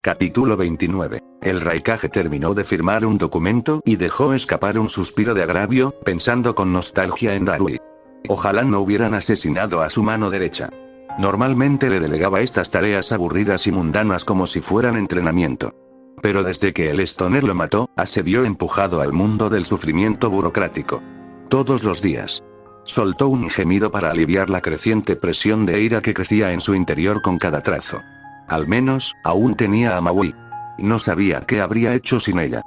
Capítulo 29. El Raikage terminó de firmar un documento y dejó escapar un suspiro de agravio, pensando con nostalgia en Darui. Ojalá no hubieran asesinado a su mano derecha. Normalmente le delegaba estas tareas aburridas y mundanas como si fueran entrenamiento. Pero desde que el Stoner lo mató, se vio empujado al mundo del sufrimiento burocrático. Todos los días. Soltó un gemido para aliviar la creciente presión de ira que crecía en su interior con cada trazo. Al menos, aún tenía a Maui. No sabía qué habría hecho sin ella.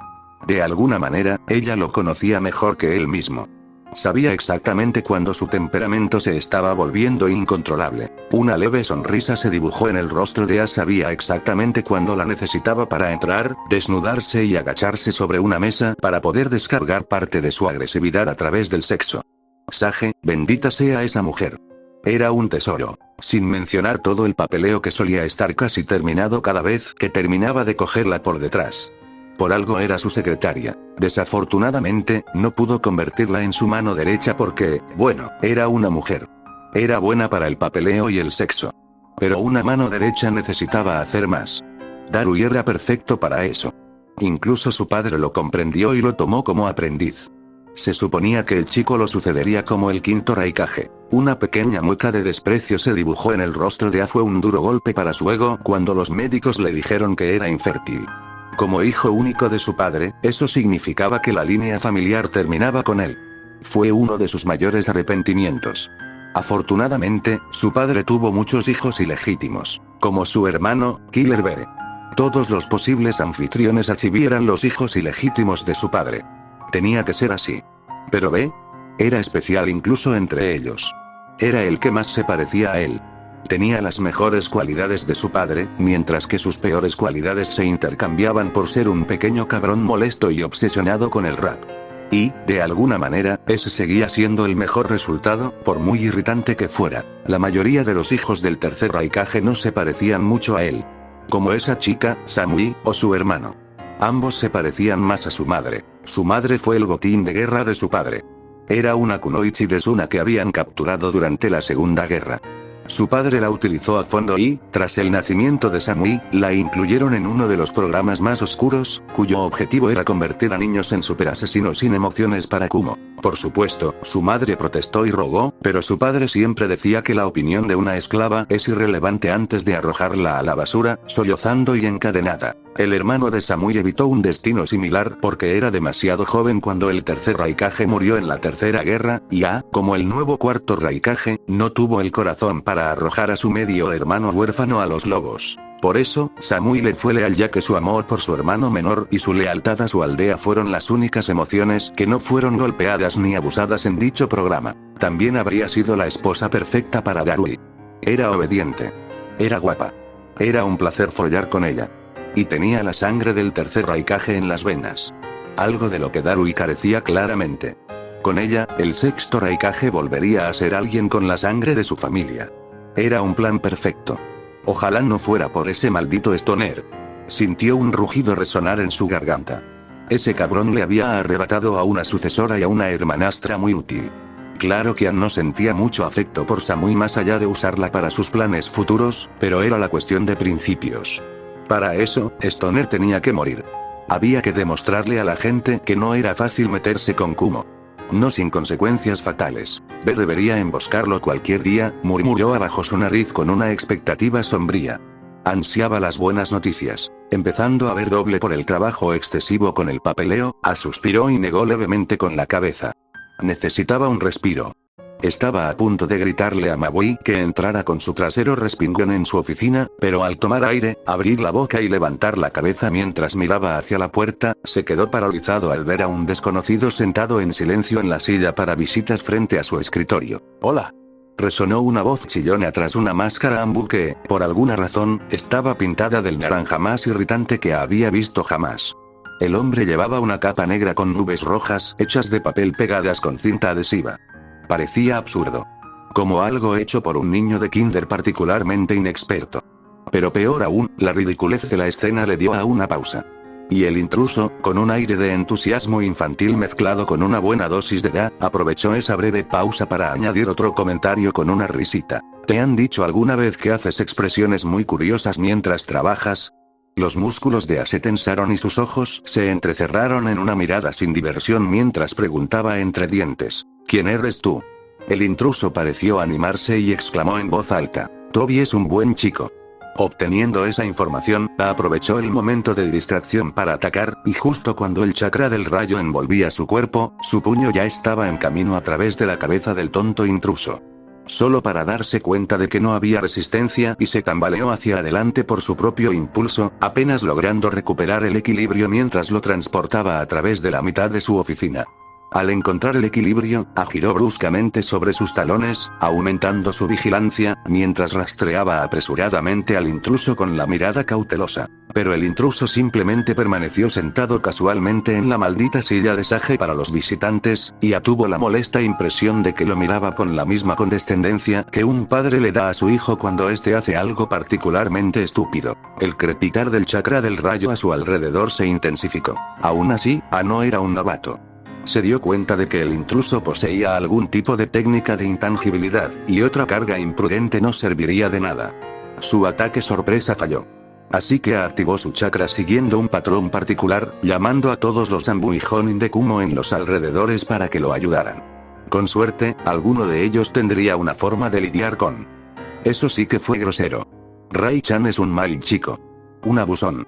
De alguna manera, ella lo conocía mejor que él mismo. Sabía exactamente cuando su temperamento se estaba volviendo incontrolable. Una leve sonrisa se dibujó en el rostro de A. Sabía exactamente cuándo la necesitaba para entrar, desnudarse y agacharse sobre una mesa para poder descargar parte de su agresividad a través del sexo. Sage, bendita sea esa mujer. Era un tesoro, sin mencionar todo el papeleo que solía estar casi terminado cada vez que terminaba de cogerla por detrás. Por algo era su secretaria. Desafortunadamente, no pudo convertirla en su mano derecha porque, bueno, era una mujer. Era buena para el papeleo y el sexo. Pero una mano derecha necesitaba hacer más. Darui era perfecto para eso. Incluso su padre lo comprendió y lo tomó como aprendiz. Se suponía que el chico lo sucedería como el quinto Raikage. Una pequeña mueca de desprecio se dibujó en el rostro de A. Fue un duro golpe para su ego cuando los médicos le dijeron que era infértil. Como hijo único de su padre, eso significaba que la línea familiar terminaba con él. Fue uno de sus mayores arrepentimientos. Afortunadamente, su padre tuvo muchos hijos ilegítimos, como su hermano, Killer Bee. Todos los posibles anfitriones Achibi eran los hijos ilegítimos de su padre. Tenía que ser así. Pero B. Era especial incluso entre ellos. Era el que más se parecía a él. Tenía las mejores cualidades de su padre, mientras que sus peores cualidades se intercambiaban por ser un pequeño cabrón molesto y obsesionado con el rap. Y, de alguna manera, ese seguía siendo el mejor resultado, por muy irritante que fuera. La mayoría de los hijos del tercer Raikage no se parecían mucho a él. Como esa chica, Samui, o su hermano. Ambos se parecían más a su madre. Su madre fue el botín de guerra de su padre. Era una kunoichi de Suna que habían capturado durante la Segunda Guerra. Su padre la utilizó a fondo y, tras el nacimiento de Samui, la incluyeron en uno de los programas más oscuros, cuyo objetivo era convertir a niños en superasesinos sin emociones para Kumo. Por supuesto, su madre protestó y rogó, pero su padre siempre decía que la opinión de una esclava es irrelevante antes de arrojarla a la basura, sollozando y encadenada. El hermano de Samui evitó un destino similar porque era demasiado joven cuando el tercer Raikage murió en la Tercera Guerra, y como el nuevo cuarto Raikage, no tuvo el corazón para arrojar a su medio hermano huérfano a los lobos. Por eso, Samui le fue leal ya que su amor por su hermano menor y su lealtad a su aldea fueron las únicas emociones que no fueron golpeadas ni abusadas en dicho programa. También habría sido la esposa perfecta para Darui. Era obediente. Era guapa. Era un placer follar con ella. Y tenía la sangre del tercer Raikage en las venas. Algo de lo que Darui carecía claramente. Con ella, el sexto Raikage volvería a ser alguien con la sangre de su familia. Era un plan perfecto. Ojalá no fuera por ese maldito Stoner. Sintió un rugido resonar en su garganta. Ese cabrón le había arrebatado a una sucesora y a una hermanastra muy útil. Claro que Ann no sentía mucho afecto por Samui más allá de usarla para sus planes futuros, pero era la cuestión de principios. Para eso, Stoner tenía que morir. Había que demostrarle a la gente que no era fácil meterse con Kumo. No sin consecuencias fatales. B debería emboscarlo cualquier día, murmuró abajo su nariz con una expectativa sombría. Ansiaba las buenas noticias. Empezando a ver doble por el trabajo excesivo con el papeleo, suspiró y negó levemente con la cabeza. Necesitaba un respiro. Estaba a punto de gritarle a Maui que entrara con su trasero respingón en su oficina, pero al tomar aire, abrir la boca y levantar la cabeza mientras miraba hacia la puerta, se quedó paralizado al ver a un desconocido sentado en silencio en la silla para visitas frente a su escritorio. «Hola». Resonó una voz chillona tras una máscara ambú que, por alguna razón, estaba pintada del naranja más irritante que había visto jamás. El hombre llevaba una capa negra con nubes rojas hechas de papel pegadas con cinta adhesiva. Parecía absurdo. Como algo hecho por un niño de kinder particularmente inexperto. Pero peor aún, la ridiculez de la escena le dio a una pausa. Y el intruso, con un aire de entusiasmo infantil mezclado con una buena dosis de ira, aprovechó esa breve pausa para añadir otro comentario con una risita. ¿Te han dicho alguna vez que haces expresiones muy curiosas mientras trabajas? Los músculos de Aang se tensaron y sus ojos se entrecerraron en una mirada sin diversión mientras preguntaba entre dientes: ¿Quién eres tú? El intruso pareció animarse y exclamó en voz alta: Toby es un buen chico. Obteniendo esa información, aprovechó el momento de distracción para atacar, y justo cuando el chakra del rayo envolvía su cuerpo, su puño ya estaba en camino a través de la cabeza del tonto intruso. Solo para darse cuenta de que no había resistencia y se tambaleó hacia adelante por su propio impulso, apenas logrando recuperar el equilibrio mientras lo transportaba a través de la mitad de su oficina. Al encontrar el equilibrio, giró bruscamente sobre sus talones, aumentando su vigilancia, mientras rastreaba apresuradamente al intruso con la mirada cautelosa. Pero el intruso simplemente permaneció sentado casualmente en la maldita silla de Sage para los visitantes, y tuvo la molesta impresión de que lo miraba con la misma condescendencia que un padre le da a su hijo cuando éste hace algo particularmente estúpido. El crepitar del chakra del rayo a su alrededor se intensificó. Aún así, no era un novato. Se dio cuenta de que el intruso poseía algún tipo de técnica de intangibilidad, y otra carga imprudente no serviría de nada. Su ataque sorpresa falló. Así que activó su chakra siguiendo un patrón particular, llamando a todos los Anbu y Jonin de Kumo en los alrededores para que lo ayudaran. Con suerte, alguno de ellos tendría una forma de lidiar con. Eso sí que fue grosero. Rai-chan es un mal chico. Un abusón.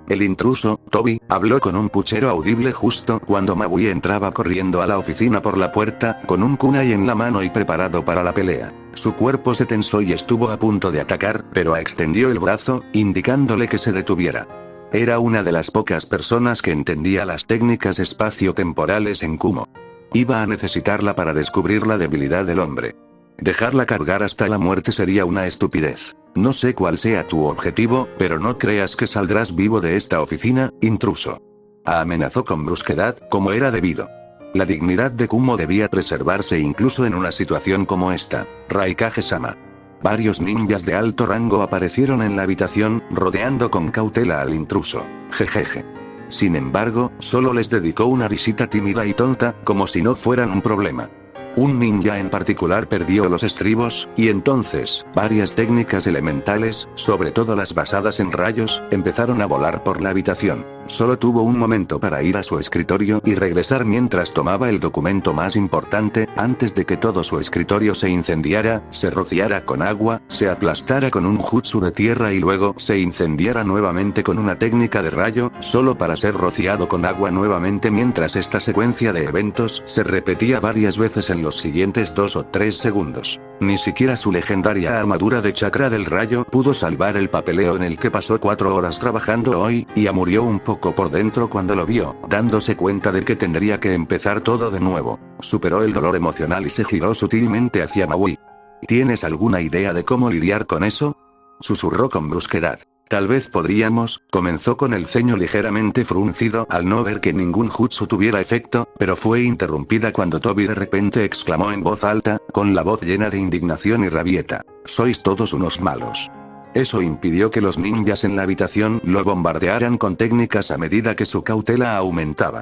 El intruso, Toby, habló con un puchero audible justo cuando Maui entraba corriendo a la oficina por la puerta, con un kunai en la mano y preparado para la pelea. Su cuerpo se tensó y estuvo a punto de atacar, pero extendió el brazo, indicándole que se detuviera. Era una de las pocas personas que entendía las técnicas espacio-temporales en Kumo. Iba a necesitarla para descubrir la debilidad del hombre. Dejarla cargar hasta la muerte sería una estupidez. No sé cuál sea tu objetivo, pero no creas que saldrás vivo de esta oficina, intruso. Amenazó con brusquedad, como era debido. La dignidad de Kumo debía preservarse incluso en una situación como esta. Raikage-sama. Varios ninjas de alto rango aparecieron en la habitación, rodeando con cautela al intruso. Jejeje. Sin embargo, solo les dedicó una risita tímida y tonta, como si no fueran un problema. Un ninja en particular perdió los estribos, y entonces, varias técnicas elementales, sobre todo las basadas en rayos, empezaron a volar por la habitación. Solo tuvo un momento para ir a su escritorio y regresar mientras tomaba el documento más importante, antes de que todo su escritorio se incendiara, se rociara con agua, se aplastara con un jutsu de tierra y luego se incendiara nuevamente con una técnica de rayo, solo para ser rociado con agua nuevamente mientras esta secuencia de eventos se repetía varias veces en los siguientes 2 o 3 segundos. Ni siquiera su legendaria armadura de chakra del rayo pudo salvar el papeleo en el que pasó 4 horas trabajando hoy, y murió un poco por dentro cuando lo vio, dándose cuenta de que tendría que empezar todo de nuevo. Superó el dolor emocional y se giró sutilmente hacia Maui. ¿Tienes alguna idea de cómo lidiar con eso? Susurró con brusquedad. Tal vez podríamos, comenzó con el ceño ligeramente fruncido al no ver que ningún jutsu tuviera efecto, pero fue interrumpida cuando Toby de repente exclamó en voz alta, con la voz llena de indignación y rabieta: sois todos unos malos. Eso impidió que los ninjas en la habitación lo bombardearan con técnicas a medida que su cautela aumentaba.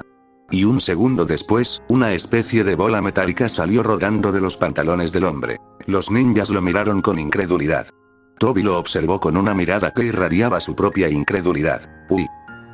Y un segundo después, una especie de bola metálica salió rodando de los pantalones del hombre. Los ninjas lo miraron con incredulidad. Toby lo observó con una mirada que irradiaba su propia incredulidad. «Uy»,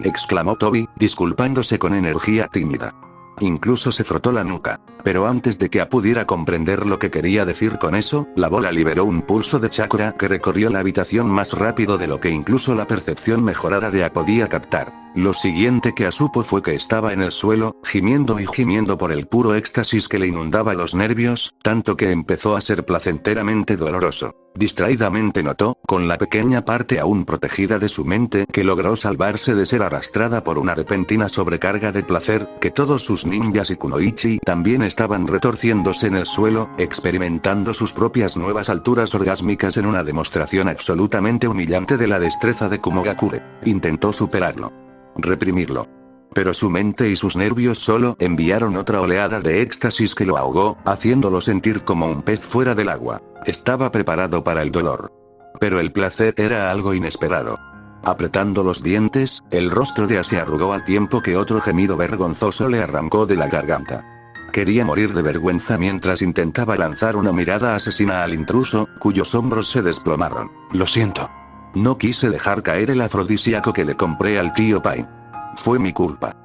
exclamó Toby, disculpándose con energía tímida. Incluso se frotó la nuca. Pero antes de que pudiera comprender lo que quería decir con eso, la bola liberó un pulso de chakra que recorrió la habitación más rápido de lo que incluso la percepción mejorada de podía captar. Lo siguiente que supo fue que estaba en el suelo, gimiendo y gimiendo por el puro éxtasis que le inundaba los nervios, tanto que empezó a ser placenteramente doloroso. Distraídamente notó, con la pequeña parte aún protegida de su mente, que logró salvarse de ser arrastrada por una repentina sobrecarga de placer, que todos sus ninjas y kunoichi también estaban retorciéndose en el suelo, experimentando sus propias nuevas alturas orgásmicas en una demostración absolutamente humillante de la destreza de Kumogakure. Intentó superarlo. Reprimirlo. Pero su mente y sus nervios solo enviaron otra oleada de éxtasis que lo ahogó, haciéndolo sentir como un pez fuera del agua. Estaba preparado para el dolor. Pero el placer era algo inesperado. Apretando los dientes, el rostro de Aang se arrugó al tiempo que otro gemido vergonzoso le arrancó de la garganta. Quería morir de vergüenza mientras intentaba lanzar una mirada asesina al intruso, cuyos hombros se desplomaron. Lo siento. No quise dejar caer el afrodisíaco que le compré al tío Pine. Fue mi culpa.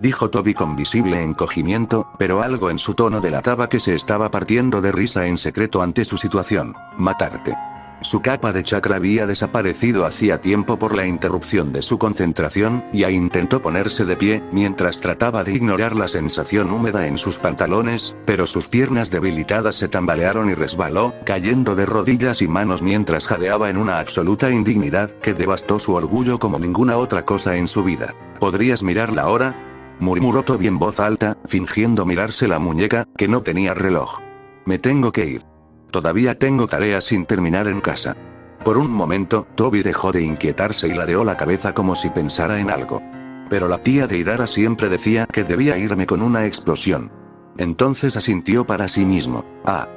Dijo Toby con visible encogimiento, pero algo en su tono delataba que se estaba partiendo de risa en secreto ante su situación. Matarte. Su capa de chakra había desaparecido hacía tiempo por la interrupción de su concentración, y intentó ponerse de pie, mientras trataba de ignorar la sensación húmeda en sus pantalones, pero sus piernas debilitadas se tambalearon y resbaló, cayendo de rodillas y manos mientras jadeaba en una absoluta indignidad que devastó su orgullo como ninguna otra cosa en su vida. ¿Podrías mirarla ahora?, murmuró Toby en voz alta, fingiendo mirarse la muñeca, que no tenía reloj. Me tengo que ir. Todavía tengo tareas sin terminar en casa. Por un momento, Toby dejó de inquietarse y ladeó la cabeza como si pensara en algo. Pero la tía de Idara siempre decía que debía irme con una explosión. Entonces asintió para sí mismo. Ah.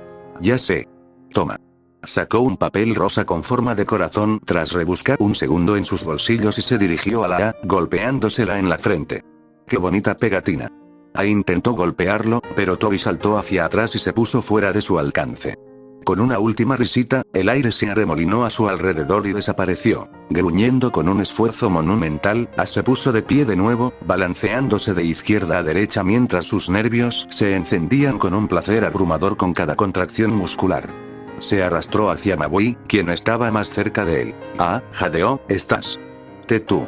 Ya sé. Toma. Sacó un papel rosa con forma de corazón tras rebuscar un segundo en sus bolsillos y se dirigió a la A, golpeándosela en la frente. ¡Qué bonita pegatina! A intentó golpearlo, pero Toby saltó hacia atrás y se puso fuera de su alcance. Con una última risita, el aire se arremolinó a su alrededor y desapareció. Gruñendo con un esfuerzo monumental, A se puso de pie de nuevo, balanceándose de izquierda a derecha mientras sus nervios se encendían con un placer abrumador con cada contracción muscular. Se arrastró hacia Maui, quien estaba más cerca de él. Ah, jadeó, ¿estás? Tú.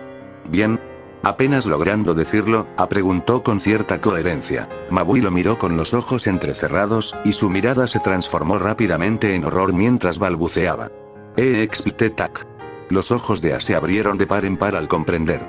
Bien. Apenas logrando decirlo, A preguntó con cierta coherencia. Maui lo miró con los ojos entrecerrados, y su mirada se transformó rápidamente en horror mientras balbuceaba. Tac. Los ojos de A se abrieron de par en par al comprender.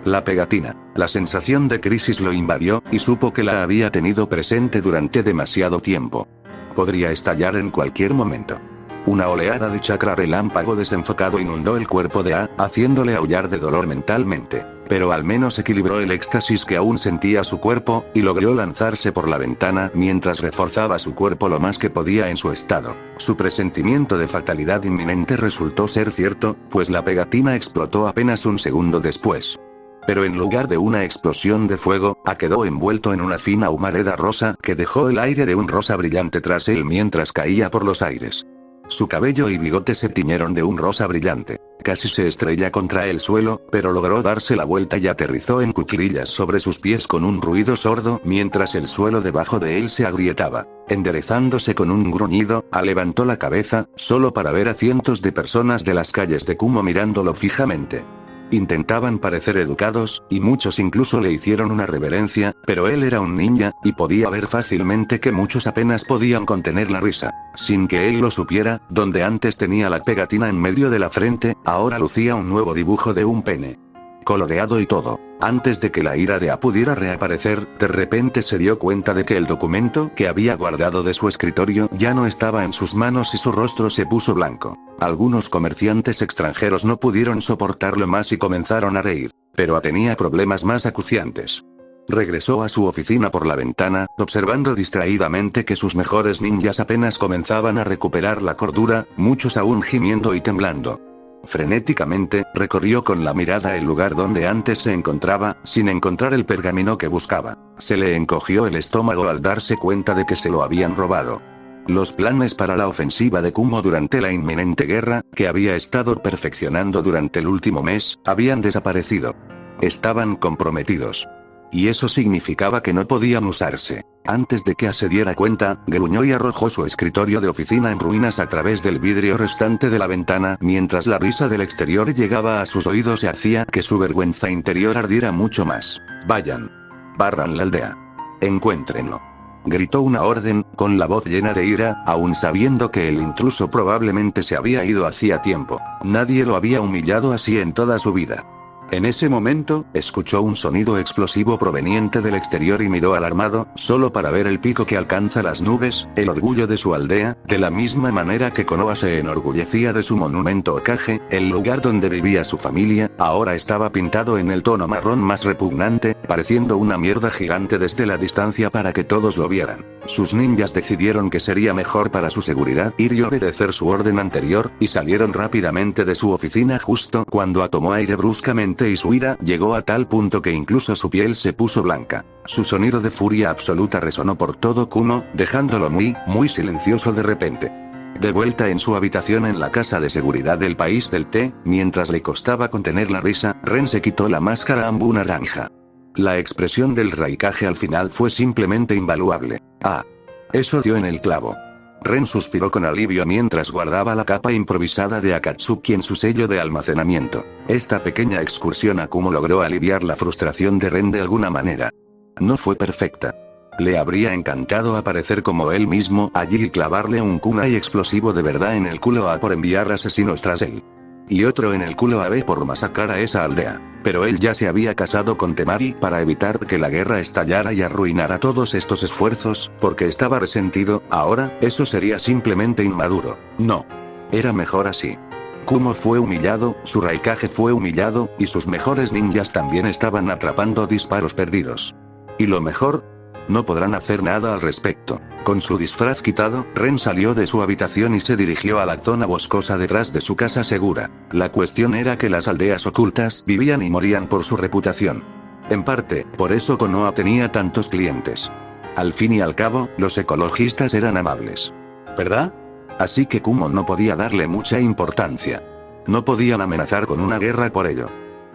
La pegatina. La sensación de crisis lo invadió, y supo que la había tenido presente durante demasiado tiempo. Podría estallar en cualquier momento. Una oleada de chakra relámpago desenfocado inundó el cuerpo de A, haciéndole aullar de dolor mentalmente. Pero al menos equilibró el éxtasis que aún sentía su cuerpo, y logró lanzarse por la ventana mientras reforzaba su cuerpo lo más que podía en su estado. Su presentimiento de fatalidad inminente resultó ser cierto, pues la pegatina explotó apenas un segundo después. Pero en lugar de una explosión de fuego, A quedó envuelto en una fina humareda rosa que dejó el aire de un rosa brillante tras él mientras caía por los aires. Su cabello y bigote se tiñeron de un rosa brillante. Casi se estrella contra el suelo, pero logró darse la vuelta y aterrizó en cuclillas sobre sus pies con un ruido sordo mientras el suelo debajo de él se agrietaba. Enderezándose con un gruñido, A levantó la cabeza, solo para ver a cientos de personas de las calles de Kumo mirándolo fijamente. Intentaban parecer educados, y muchos incluso le hicieron una reverencia, pero él era un ninja, y podía ver fácilmente que muchos apenas podían contener la risa. Sin que él lo supiera, donde antes tenía la pegatina en medio de la frente, ahora lucía un nuevo dibujo de un pene. Coloreado y todo. Antes de que la ira de A pudiera reaparecer, de repente se dio cuenta de que el documento que había guardado de su escritorio ya no estaba en sus manos y su rostro se puso blanco. Algunos comerciantes extranjeros no pudieron soportarlo más y comenzaron a reír, pero A tenía problemas más acuciantes. Regresó a su oficina por la ventana, observando distraídamente que sus mejores ninjas apenas comenzaban a recuperar la cordura, muchos aún gimiendo y temblando. Frenéticamente, recorrió con la mirada el lugar donde antes se encontraba, sin encontrar el pergamino que buscaba. Se le encogió el estómago al darse cuenta de que se lo habían robado. Los planes para la ofensiva de Kumo durante la inminente guerra, que había estado perfeccionando durante el último mes, habían desaparecido. Estaban comprometidos. Y eso significaba que no podían usarse. Antes de que A se diera cuenta, gruñó y arrojó su escritorio de oficina en ruinas a través del vidrio restante de la ventana, mientras la risa del exterior llegaba a sus oídos y hacía que su vergüenza interior ardiera mucho más. Vayan. Barran la aldea. Encuéntrenlo. Gritó una orden, con la voz llena de ira, aun sabiendo que el intruso probablemente se había ido hacía tiempo. Nadie lo había humillado así en toda su vida. En ese momento, escuchó un sonido explosivo proveniente del exterior y miró alarmado, solo para ver el pico que alcanza las nubes, el orgullo de su aldea, de la misma manera que Konoha se enorgullecía de su monumento Okage, el lugar donde vivía su familia, ahora estaba pintado en el tono marrón más repugnante, pareciendo una mierda gigante desde la distancia para que todos lo vieran. Sus ninjas decidieron que sería mejor para su seguridad ir y obedecer su orden anterior, y salieron rápidamente de su oficina justo cuando A tomó aire bruscamente y su ira llegó a tal punto que incluso su piel se puso blanca. Su sonido de furia absoluta resonó por todo Kumo, dejándolo muy silencioso de repente. De vuelta en su habitación en la casa de seguridad del país del té, mientras le costaba contener la risa, Ren se quitó la máscara ambú naranja. La expresión del Raikage al final fue simplemente invaluable. Ah. Eso dio en el clavo. Ren suspiró con alivio mientras guardaba la capa improvisada de Akatsuki en su sello de almacenamiento. Esta pequeña excursión a Kumo logró aliviar la frustración de Ren de alguna manera. No fue perfecta. Le habría encantado aparecer como él mismo allí y clavarle un kunai explosivo de verdad en el culo A por enviar asesinos tras él. Y otro en el culo a B por masacrar a esa aldea. Pero él ya se había casado con Temari para evitar que la guerra estallara y arruinara todos estos esfuerzos, porque estaba resentido. Ahora, eso sería simplemente inmaduro. No. Era mejor así. Kumo fue humillado, su Raikage fue humillado, y sus mejores ninjas también estaban atrapando disparos perdidos. Y lo mejor, no podrán hacer nada al respecto. Con su disfraz quitado, Ren salió de su habitación y se dirigió a la zona boscosa detrás de su casa segura. La cuestión era que las aldeas ocultas vivían y morían por su reputación. En parte, por eso Konoha tenía tantos clientes. Al fin y al cabo, los ecologistas eran amables. ¿Verdad? Así que Kumo no podía darle mucha importancia. No podían amenazar con una guerra por ello.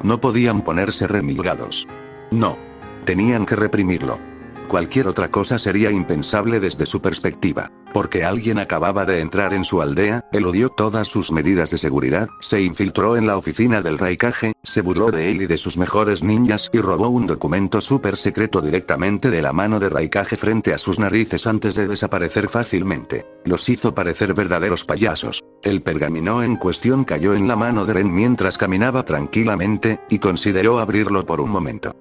No podían ponerse remilgados. No. Tenían que reprimirlo. Cualquier otra cosa sería impensable desde su perspectiva. Porque alguien acababa de entrar en su aldea, eludió todas sus medidas de seguridad, se infiltró en la oficina del Raikage, se burló de él y de sus mejores ninjas y robó un documento súper secreto directamente de la mano de Raikage frente a sus narices antes de desaparecer fácilmente. Los hizo parecer verdaderos payasos. El pergamino en cuestión cayó en la mano de Ren mientras caminaba tranquilamente, y consideró abrirlo por un momento.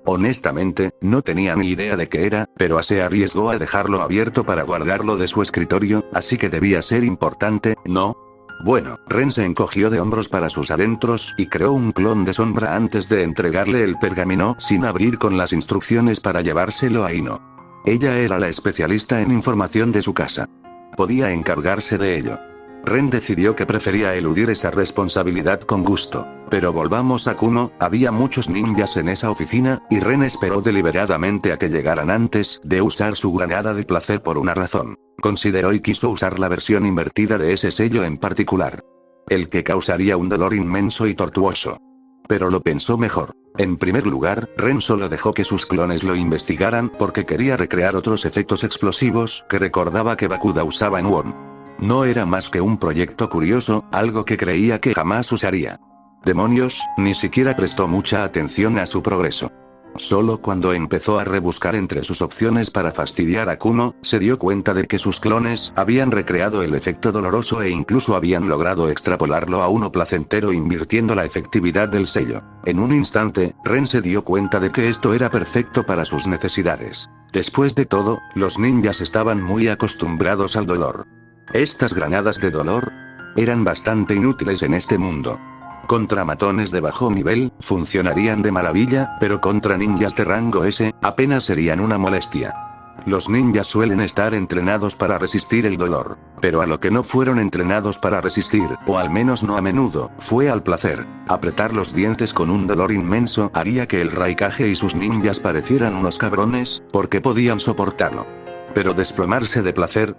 Honestamente, no tenía ni idea de qué era, pero se arriesgó a dejarlo abierto para guardarlo de su escritorio, así que debía ser importante, ¿no? Bueno, Ren se encogió de hombros para sus adentros y creó un clon de sombra antes de entregarle el pergamino sin abrir con las instrucciones para llevárselo a Ino. Ella era la especialista en información de su casa. Podía encargarse de ello. Ren decidió que prefería eludir esa responsabilidad con gusto. Pero volvamos a Kumo, había muchos ninjas en esa oficina, y Ren esperó deliberadamente a que llegaran antes de usar su granada de placer por una razón. Consideró y quiso usar la versión invertida de ese sello en particular. El que causaría un dolor inmenso y tortuoso. Pero lo pensó mejor. En primer lugar, Ren solo dejó que sus clones lo investigaran porque quería recrear otros efectos explosivos que recordaba que Bakuda usaba en Won. No era más que un proyecto curioso, algo que creía que jamás usaría. Demonios, ni siquiera prestó mucha atención a su progreso. Solo cuando empezó a rebuscar entre sus opciones para fastidiar a Kumo, se dio cuenta de que sus clones habían recreado el efecto doloroso e incluso habían logrado extrapolarlo a uno placentero invirtiendo la efectividad del sello. En un instante, Ren se dio cuenta de que esto era perfecto para sus necesidades. Después de todo, los ninjas estaban muy acostumbrados al dolor. Estas granadas de dolor eran bastante inútiles en este mundo. Contra matones de bajo nivel, funcionarían de maravilla, pero contra ninjas de rango S, apenas serían una molestia. Los ninjas suelen estar entrenados para resistir el dolor, pero a lo que no fueron entrenados para resistir, o al menos no a menudo, fue al placer. Apretar los dientes con un dolor inmenso haría que el Raikage y sus ninjas parecieran unos cabrones, porque podían soportarlo. Pero desplomarse de placer...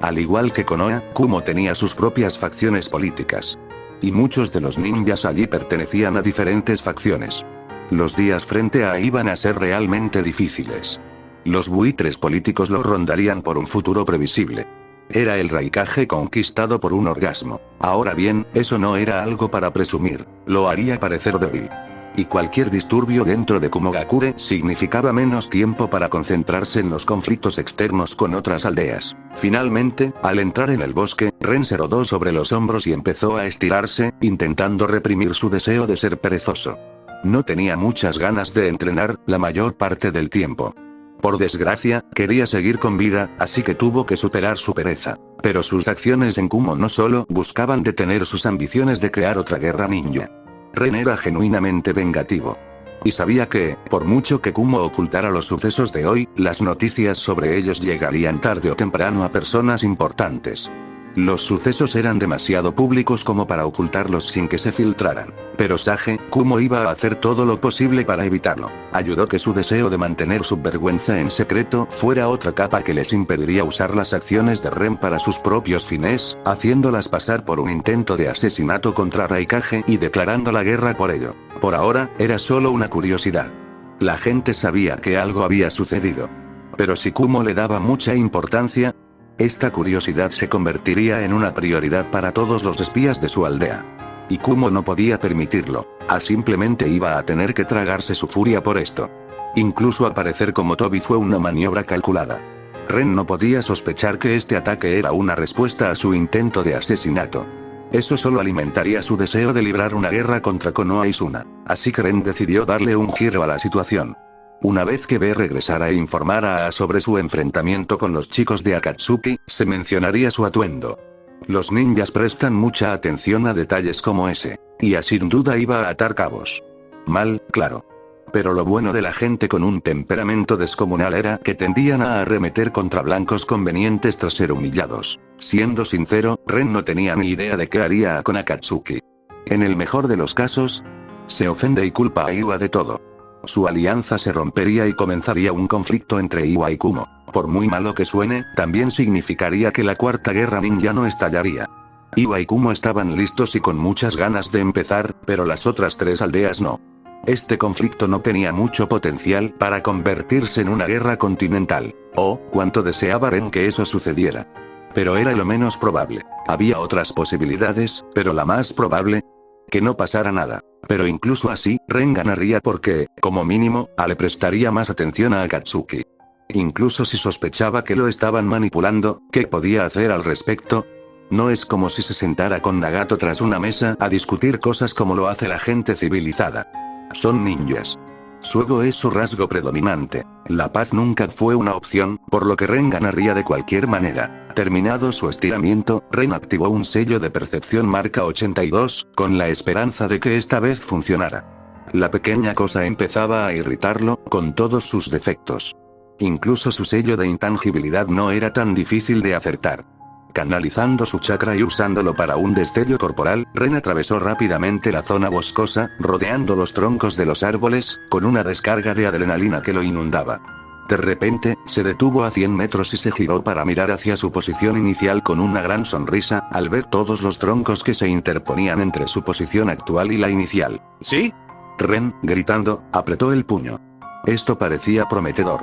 Al igual que Konoha, Kumo tenía sus propias facciones políticas. Y muchos de los ninjas allí pertenecían a diferentes facciones. Los días frente a iban a ser realmente difíciles. Los buitres políticos lo rondarían por un futuro previsible. Era el Raikage conquistado por un orgasmo. Ahora bien, eso no era algo para presumir, lo haría parecer débil. Y cualquier disturbio dentro de Kumogakure significaba menos tiempo para concentrarse en los conflictos externos con otras aldeas. Finalmente, al entrar en el bosque, Ren se rodó sobre los hombros y empezó a estirarse, intentando reprimir su deseo de ser perezoso. No tenía muchas ganas de entrenar, la mayor parte del tiempo. Por desgracia, quería seguir con vida, así que tuvo que superar su pereza. Pero sus acciones en Kumo no solo buscaban detener sus ambiciones de crear otra guerra ninja. Ren era genuinamente vengativo. Y sabía que, por mucho que Kumo ocultara los sucesos de hoy, las noticias sobre ellos llegarían tarde o temprano a personas importantes. Los sucesos eran demasiado públicos como para ocultarlos sin que se filtraran. Pero Sage Kumo iba a hacer todo lo posible para evitarlo. Ayudó que su deseo de mantener su vergüenza en secreto fuera otra capa que les impediría usar las acciones de Ren para sus propios fines, haciéndolas pasar por un intento de asesinato contra Raikage y declarando la guerra por ello. Por ahora, era solo una curiosidad. La gente sabía que algo había sucedido. Pero si Kumo le daba mucha importancia, esta curiosidad se convertiría en una prioridad para todos los espías de su aldea. Y Kumo no podía permitirlo, simplemente iba a tener que tragarse su furia por esto. Incluso aparecer como Tobi fue una maniobra calculada. Ren no podía sospechar que este ataque era una respuesta a su intento de asesinato. Eso solo alimentaría su deseo de librar una guerra contra Konoha y Suna, así que Ren decidió darle un giro a la situación. Una vez que B regresara e informara a sobre su enfrentamiento con los chicos de Akatsuki, se mencionaría su atuendo. Los ninjas prestan mucha atención a detalles como ese, y sin duda iba a atar cabos. Mal, claro. Pero lo bueno de la gente con un temperamento descomunal era que tendían a arremeter contra blancos convenientes tras ser humillados. Siendo sincero, Ren no tenía ni idea de qué haría con Akatsuki. En el mejor de los casos, se ofende y culpa a Iwa de todo. Su alianza se rompería y comenzaría un conflicto entre Iwa y Kumo. Por muy malo que suene, también significaría que la cuarta guerra ninja no estallaría. Iwa y Kumo estaban listos y con muchas ganas de empezar, pero las otras tres aldeas no. Este conflicto no tenía mucho potencial para convertirse en una guerra continental. Oh, cuánto deseaba Ren que eso sucediera. Pero era lo menos probable. Había otras posibilidades, pero la más probable, que no pasara nada. Pero incluso así, Ren ganaría porque, como mínimo, le prestaría más atención a Akatsuki. Incluso si sospechaba que lo estaban manipulando, ¿qué podía hacer al respecto? No es como si se sentara con Nagato tras una mesa a discutir cosas como lo hace la gente civilizada. Son ninjas. Su ego es su rasgo predominante. La paz nunca fue una opción, por lo que Ren ganaría de cualquier manera. Terminado su estiramiento, Ren activó un sello de percepción marca 82, con la esperanza de que esta vez funcionara. La pequeña cosa empezaba a irritarlo, con todos sus defectos. Incluso su sello de intangibilidad no era tan difícil de acertar. Canalizando su chakra y usándolo para un destello corporal, Ren atravesó rápidamente la zona boscosa, rodeando los troncos de los árboles, con una descarga de adrenalina que lo inundaba. De repente, se detuvo a 100 metros y se giró para mirar hacia su posición inicial con una gran sonrisa, al ver todos los troncos que se interponían entre su posición actual y la inicial. ¿Sí? Ren, gritando, apretó el puño. Esto parecía prometedor.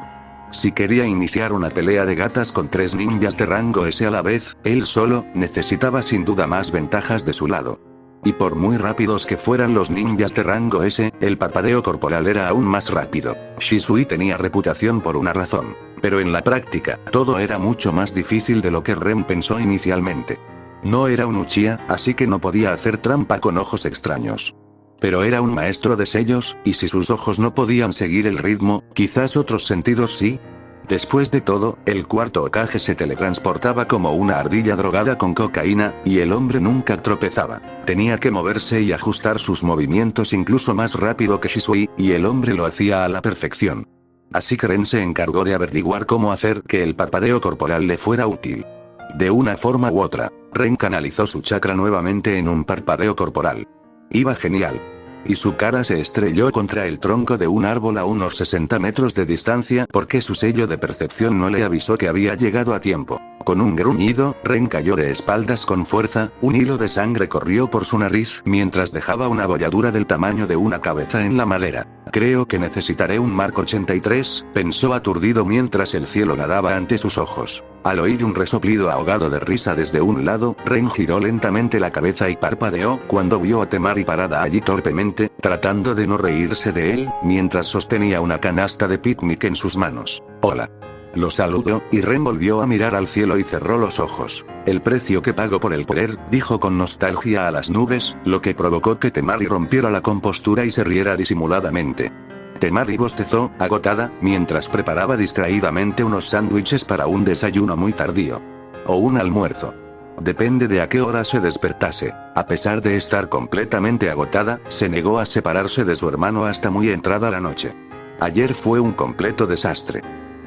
Si quería iniciar una pelea de gatas con 3 ninjas de rango S a la vez, él solo, necesitaba sin duda más ventajas de su lado. Y por muy rápidos que fueran los ninjas de rango S, el parpadeo corporal era aún más rápido. Shisui tenía reputación por una razón. Pero en la práctica, todo era mucho más difícil de lo que Ren pensó inicialmente. No era un Uchiha, así que no podía hacer trampa con ojos extraños. Pero era un maestro de sellos, y si sus ojos no podían seguir el ritmo, quizás otros sentidos sí. Después de todo, el cuarto Hokage se teletransportaba como una ardilla drogada con cocaína, y el hombre nunca tropezaba. Tenía que moverse y ajustar sus movimientos incluso más rápido que Shisui, y el hombre lo hacía a la perfección. Así que Ren se encargó de averiguar cómo hacer que el parpadeo corporal le fuera útil. De una forma u otra, Ren canalizó su chakra nuevamente en un parpadeo corporal. Iba genial. Y su cara se estrelló contra el tronco de un árbol a unos 60 metros de distancia porque su sello de percepción no le avisó que había llegado a tiempo. Con un gruñido, Ren cayó de espaldas con fuerza, un hilo de sangre corrió por su nariz mientras dejaba una bolladura del tamaño de una cabeza en la madera. Creo que necesitaré un Mark 83, pensó aturdido mientras el cielo nadaba ante sus ojos. Al oír un resoplido ahogado de risa desde un lado, Ren giró lentamente la cabeza y parpadeó cuando vio a Temari parada allí torpemente, tratando de no reírse de él, mientras sostenía una canasta de picnic en sus manos. Hola. Lo saludó, y Ren volvió a mirar al cielo y cerró los ojos. El precio que pago por el poder, dijo con nostalgia a las nubes, lo que provocó que Temari rompiera la compostura y se riera disimuladamente. Temari bostezó, agotada, mientras preparaba distraídamente unos sándwiches para un desayuno muy tardío. O un almuerzo. Depende de a qué hora se despertase. A pesar de estar completamente agotada, se negó a separarse de su hermano hasta muy entrada la noche. Ayer fue un completo desastre.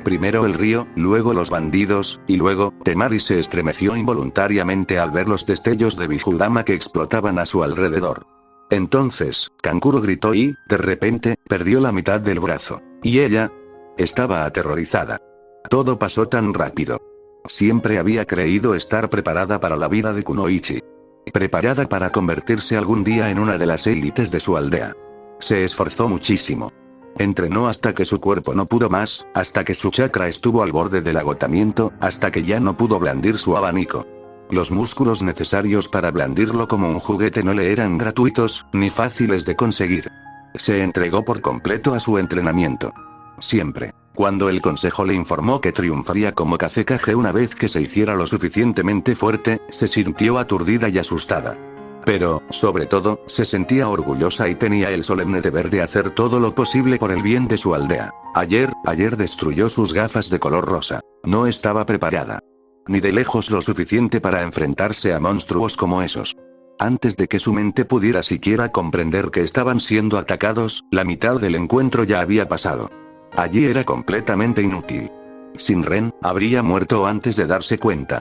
Primero el río, luego los bandidos, y luego, Temari se estremeció involuntariamente al ver los destellos de Bijudama que explotaban a su alrededor. Entonces, Kankuro gritó y, de repente, perdió la mitad del brazo. Y ella estaba aterrorizada. Todo pasó tan rápido. Siempre había creído estar preparada para la vida de Kunoichi. Preparada para convertirse algún día en una de las élites de su aldea. Se esforzó muchísimo. Entrenó hasta que su cuerpo no pudo más, hasta que su chakra estuvo al borde del agotamiento, hasta que ya no pudo blandir su abanico. Los músculos necesarios para blandirlo como un juguete no le eran gratuitos, ni fáciles de conseguir. Se entregó por completo a su entrenamiento. Siempre, cuando el consejo le informó que triunfaría como Kazekage una vez que se hiciera lo suficientemente fuerte, se sintió aturdida y asustada. Pero, sobre todo, se sentía orgullosa y tenía el solemne deber de hacer todo lo posible por el bien de su aldea. Ayer destruyó sus gafas de color rosa. No estaba preparada. Ni de lejos lo suficiente para enfrentarse a monstruos como esos. Antes de que su mente pudiera siquiera comprender que estaban siendo atacados, la mitad del encuentro ya había pasado. Allí era completamente inútil. Sin Ren, habría muerto antes de darse cuenta.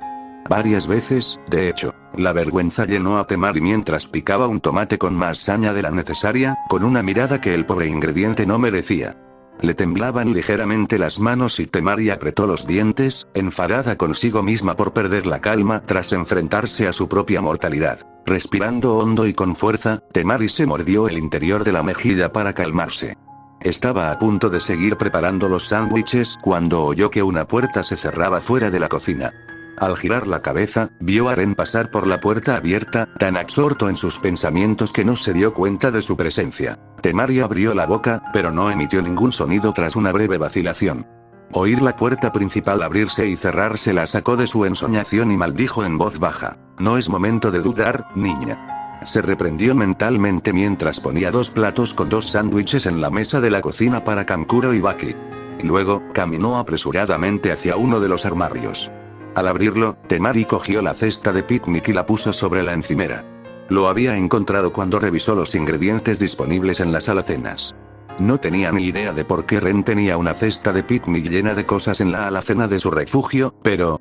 Varias veces, de hecho, la vergüenza llenó a Temari mientras picaba un tomate con más saña de la necesaria, con una mirada que el pobre ingrediente no merecía. Le temblaban ligeramente las manos y Temari apretó los dientes, enfadada consigo misma por perder la calma tras enfrentarse a su propia mortalidad. Respirando hondo y con fuerza, Temari se mordió el interior de la mejilla para calmarse. Estaba a punto de seguir preparando los sándwiches cuando oyó que una puerta se cerraba fuera de la cocina. Al girar la cabeza, vio a Ren pasar por la puerta abierta, tan absorto en sus pensamientos que no se dio cuenta de su presencia. Temari abrió la boca, pero no emitió ningún sonido tras una breve vacilación. Oír la puerta principal abrirse y cerrarse la sacó de su ensoñación y maldijo en voz baja. No es momento de dudar, niña. Se reprendió mentalmente mientras ponía 2 platos con 2 sándwiches en la mesa de la cocina para Kankuro y Baki. Luego, caminó apresuradamente hacia uno de los armarios. Al abrirlo, Temari cogió la cesta de picnic y la puso sobre la encimera. Lo había encontrado cuando revisó los ingredientes disponibles en las alacenas. No tenía ni idea de por qué Ren tenía una cesta de picnic llena de cosas en la alacena de su refugio, pero,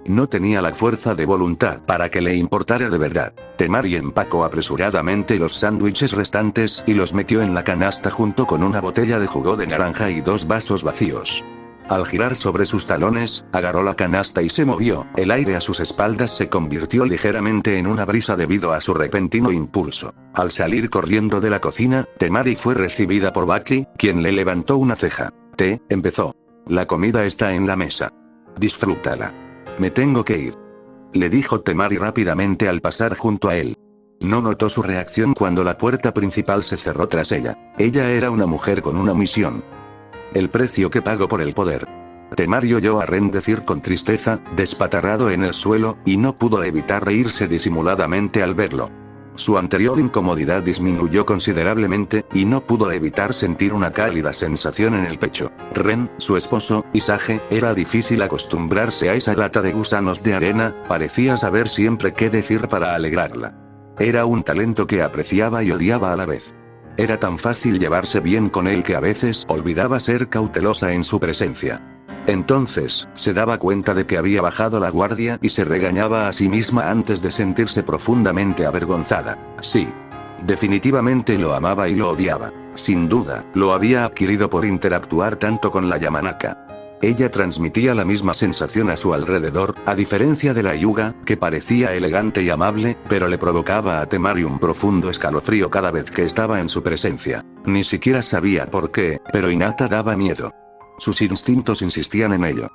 no tenía la fuerza de voluntad para que le importara de verdad. Temari empacó apresuradamente los sándwiches restantes y los metió en la canasta junto con una botella de jugo de naranja y 2 vasos vacíos. Al girar sobre sus talones, agarró la canasta y se movió. El aire a sus espaldas se convirtió ligeramente en una brisa debido a su repentino impulso. Al salir corriendo de la cocina, Temari fue recibida por Baki, quien le levantó una ceja. Empezó. La comida está en la mesa. Disfrútala. Me tengo que ir. Le dijo Temari rápidamente al pasar junto a él. No notó su reacción cuando la puerta principal se cerró tras ella. Ella era una mujer con una misión. El precio que pago por el poder. Temari oyó a Ren decir con tristeza, despatarrado en el suelo, y no pudo evitar reírse disimuladamente al verlo. Su anterior incomodidad disminuyó considerablemente, y no pudo evitar sentir una cálida sensación en el pecho. Ren, su esposo, y Sage, era difícil acostumbrarse a esa lata de gusanos de arena, parecía saber siempre qué decir para alegrarla. Era un talento que apreciaba y odiaba a la vez. Era tan fácil llevarse bien con él que a veces olvidaba ser cautelosa en su presencia. Entonces, se daba cuenta de que había bajado la guardia y se regañaba a sí misma antes de sentirse profundamente avergonzada. Sí. Definitivamente lo amaba y lo odiaba. Sin duda, lo había adquirido por interactuar tanto con la Yamanaka. Ella transmitía la misma sensación a su alrededor, a diferencia de la Hyuga, que parecía elegante y amable, pero le provocaba a Temari un profundo escalofrío cada vez que estaba en su presencia. Ni siquiera sabía por qué, pero Hinata daba miedo. Sus instintos insistían en ello.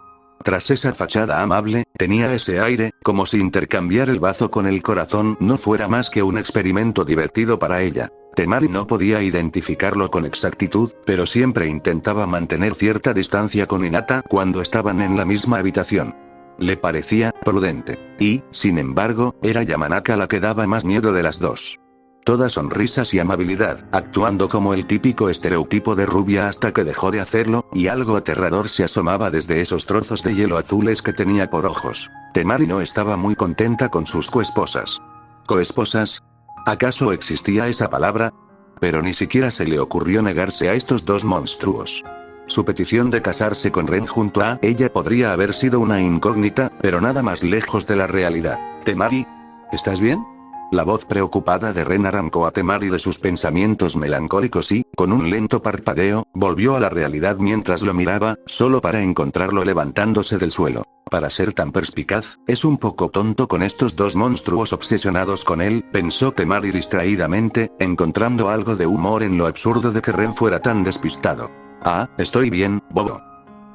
Tras esa fachada amable, tenía ese aire, como si intercambiar el bazo con el corazón no fuera más que un experimento divertido para ella. Temari no podía identificarlo con exactitud, pero siempre intentaba mantener cierta distancia con Hinata cuando estaban en la misma habitación. Le parecía prudente. Y, sin embargo, era Yamanaka la que daba más miedo de las dos. Toda sonrisas y amabilidad, actuando como el típico estereotipo de rubia hasta que dejó de hacerlo, y algo aterrador se asomaba desde esos trozos de hielo azules que tenía por ojos. Temari no estaba muy contenta con sus coesposas. ¿Coesposas? ¿Acaso existía esa palabra? Pero ni siquiera se le ocurrió negarse a estos dos monstruos. Su petición de casarse con Ren junto a ella podría haber sido una incógnita, pero nada más lejos de la realidad. Temari, ¿estás bien? La voz preocupada de Ren arrancó a Temari de sus pensamientos melancólicos y, con un lento parpadeo, volvió a la realidad mientras lo miraba, solo para encontrarlo levantándose del suelo. Para ser tan perspicaz, es un poco tonto con estos dos monstruos obsesionados con él, pensó Temari distraídamente, encontrando algo de humor en lo absurdo de que Ren fuera tan despistado. Ah, estoy bien, bobo.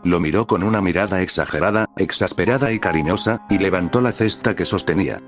Lo miró con una mirada exagerada, exasperada y cariñosa, y levantó la cesta que sostenía.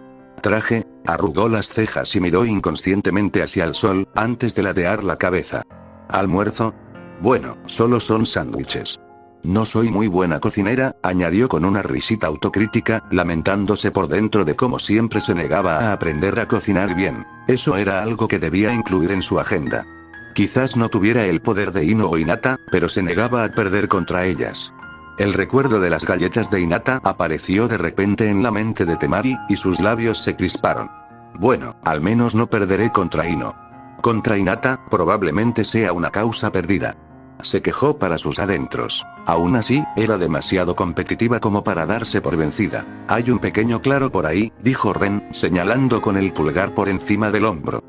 Traje, arrugó las cejas y miró inconscientemente hacia el sol, antes de ladear la cabeza. ¿Almuerzo? Bueno, solo son sándwiches. No soy muy buena cocinera, añadió con una risita autocrítica, lamentándose por dentro de cómo siempre se negaba a aprender a cocinar bien. Eso era algo que debía incluir en su agenda. Quizás no tuviera el poder de Ino o Hinata, pero se negaba a perder contra ellas. El recuerdo de las galletas de Hinata apareció de repente en la mente de Temari, y sus labios se crisparon. Bueno, al menos no perderé contra Ino. Contra Hinata, probablemente sea una causa perdida. Se quejó para sus adentros. Aún así, era demasiado competitiva como para darse por vencida. Hay un pequeño claro por ahí, dijo Ren, señalando con el pulgar por encima del hombro.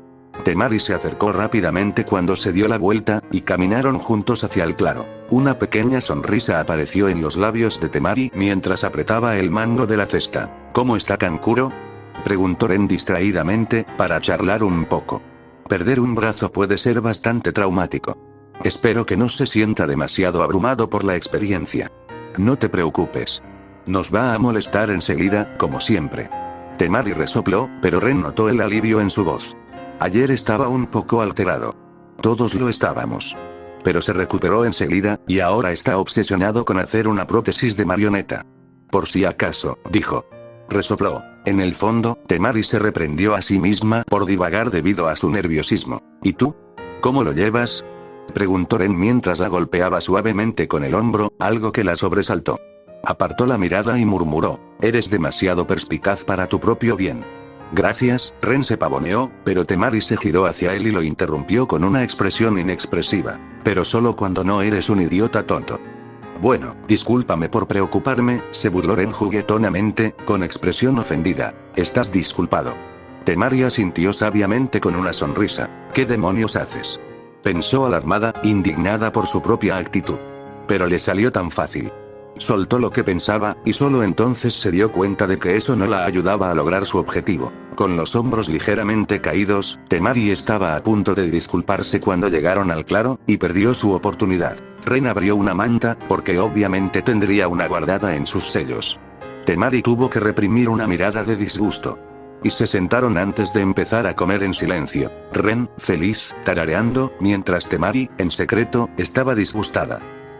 Temari se acercó rápidamente cuando se dio la vuelta, y caminaron juntos hacia el claro. Una pequeña sonrisa apareció en los labios de Temari mientras apretaba el mango de la cesta. ¿Cómo está Kankuro?, preguntó Ren distraídamente, para charlar un poco. Perder un brazo puede ser bastante traumático. Espero que no se sienta demasiado abrumado por la experiencia. No te preocupes. Nos va a molestar enseguida, como siempre. Temari resopló, pero Ren notó el alivio en su voz. Ayer estaba un poco alterado. Todos lo estábamos. Pero se recuperó enseguida, y ahora está obsesionado con hacer una prótesis de marioneta. Por si acaso, dijo. Resopló. En el fondo, Temari se reprendió a sí misma por divagar debido a su nerviosismo. ¿Y tú? ¿Cómo lo llevas?, preguntó Ren mientras la golpeaba suavemente con el hombro, algo que la sobresaltó. Apartó la mirada y murmuró. Eres demasiado perspicaz para tu propio bien. Gracias, Ren se pavoneó, pero Temari se giró hacia él y lo interrumpió con una expresión inexpresiva. Pero solo cuando no eres un idiota tonto. Bueno, discúlpame por preocuparme, se burló Ren juguetonamente, con expresión ofendida. Estás disculpado. Temari asintió sabiamente con una sonrisa. ¿Qué demonios haces?, pensó alarmada, indignada por su propia actitud. Pero le salió tan fácil. Soltó lo que pensaba, y solo entonces se dio cuenta de que eso no la ayudaba a lograr su objetivo. Con los hombros ligeramente caídos, Temari estaba a punto de disculparse cuando llegaron al claro, y perdió su oportunidad. Ren abrió una manta, porque obviamente tendría una guardada en sus sellos. Temari tuvo que reprimir una mirada de disgusto. Y se sentaron antes de empezar a comer en silencio. Ren, feliz, tarareando, mientras Temari, en secreto, estaba disgustada.